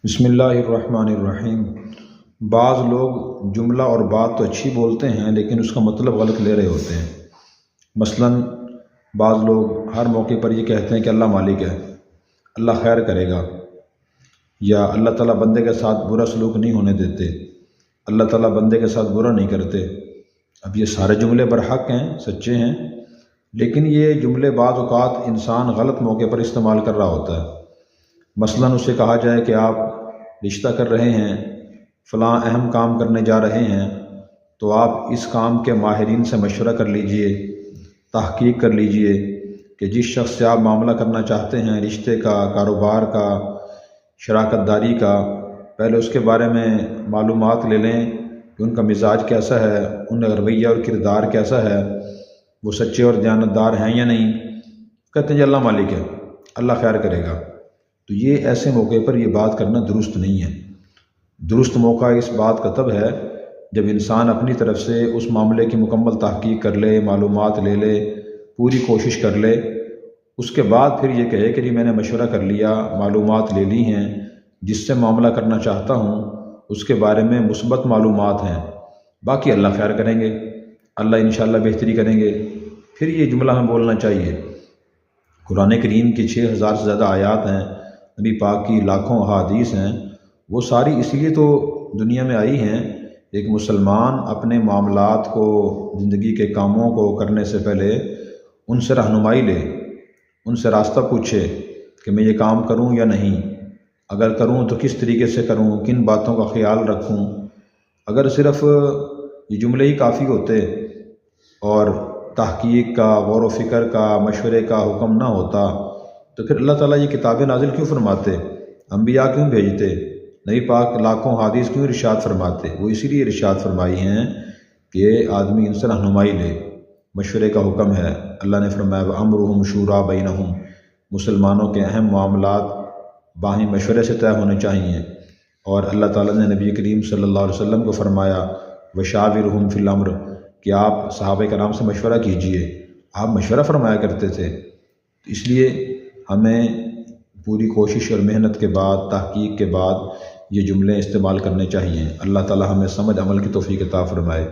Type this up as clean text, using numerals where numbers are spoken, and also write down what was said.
بسم اللہ الرحمن الرحیم۔ بعض لوگ جملہ اور بات تو اچھی بولتے ہیں لیکن اس کا مطلب غلط لے رہے ہوتے ہیں۔ مثلاً بعض لوگ ہر موقع پر یہ کہتے ہیں کہ اللہ مالک ہے، اللہ خیر کرے گا، یا اللہ تعالیٰ بندے کے ساتھ برا سلوک نہیں ہونے دیتے، اللہ تعالیٰ بندے کے ساتھ برا نہیں کرتے۔ اب یہ سارے جملے برحق ہیں، سچے ہیں، لیکن یہ جملے بعض اوقات انسان غلط موقع پر استعمال کر رہا ہوتا ہے۔ مثلاً اسے کہا جائے کہ آپ رشتہ کر رہے ہیں، فلاں اہم کام کرنے جا رہے ہیں، تو آپ اس کام کے ماہرین سے مشورہ کر لیجئے، تحقیق کر لیجئے کہ جس شخص سے آپ معاملہ کرنا چاہتے ہیں، رشتے کا، کاروبار کا، شراکت داری کا، پہلے اس کے بارے میں معلومات لے لیں کہ ان کا مزاج کیسا ہے، ان کا رویہ اور کردار کیسا ہے، وہ سچے اور دیانتدار ہیں یا نہیں۔ کہتے ہیں جی اللہ مالک ہے، اللہ خیر کرے گا۔ تو یہ ایسے موقع پر یہ بات کرنا درست نہیں ہے۔ درست موقع اس بات کا تب ہے جب انسان اپنی طرف سے اس معاملے کی مکمل تحقیق کر لے، معلومات لے لے، پوری کوشش کر لے، اس کے بعد پھر یہ کہے کہ جی میں نے مشورہ کر لیا، معلومات لے لی ہیں، جس سے معاملہ کرنا چاہتا ہوں اس کے بارے میں مثبت معلومات ہیں، باقی اللہ خیر کریں گے، اللہ انشاءاللہ بہتری کریں گے۔ پھر یہ جملہ ہمیں بولنا چاہیے۔ قرآن کریم کی 6000 سے زیادہ آیات ہیں، نبی پاک کی لاکھوں احادیث ہیں، وہ ساری اس لیے تو دنیا میں آئی ہیں ایک مسلمان اپنے معاملات کو، زندگی کے کاموں کو کرنے سے پہلے ان سے رہنمائی لے، ان سے راستہ پوچھے کہ میں یہ کام کروں یا نہیں، اگر کروں تو کس طریقے سے کروں، کن باتوں کا خیال رکھوں۔ اگر صرف یہ جملے ہی کافی ہوتے اور تحقیق کا، غور و فکر کا، مشورے کا حکم نہ ہوتا تو پھر اللہ تعالیٰ یہ کتابیں نازل کیوں فرماتے، انبیاء کیوں بھیجتے، نبی پاک لاکھوں حدیث کیوں ارشاد فرماتے؟ وہ اسی لیے ارشاد فرمائی ہیں کہ آدمی ان سے رہنمائی لے، مشورے کا حکم ہے۔ اللہ نے فرمایا وَأَمْرُهُمْ شُورَىٰ بَيْنَهُمْ، مسلمانوں کے اہم معاملات باہمی مشورے سے طے ہونے چاہیے۔ اور اللہ تعالیٰ نے نبی کریم صلی اللہ علیہ وسلم کو فرمایا وَشَاوِرْهُمْ فِي الْأَمْرِ، کہ آپ صحابہ کرام سے مشورہ کیجئے، آپ مشورہ فرمایا کرتے تھے۔ اس لیے ہمیں پوری کوشش اور محنت کے بعد، تحقیق کے بعد یہ جملے استعمال کرنے چاہیے۔ اللہ تعالی ہمیں سمجھ عمل کی توفیق عطا فرمائے۔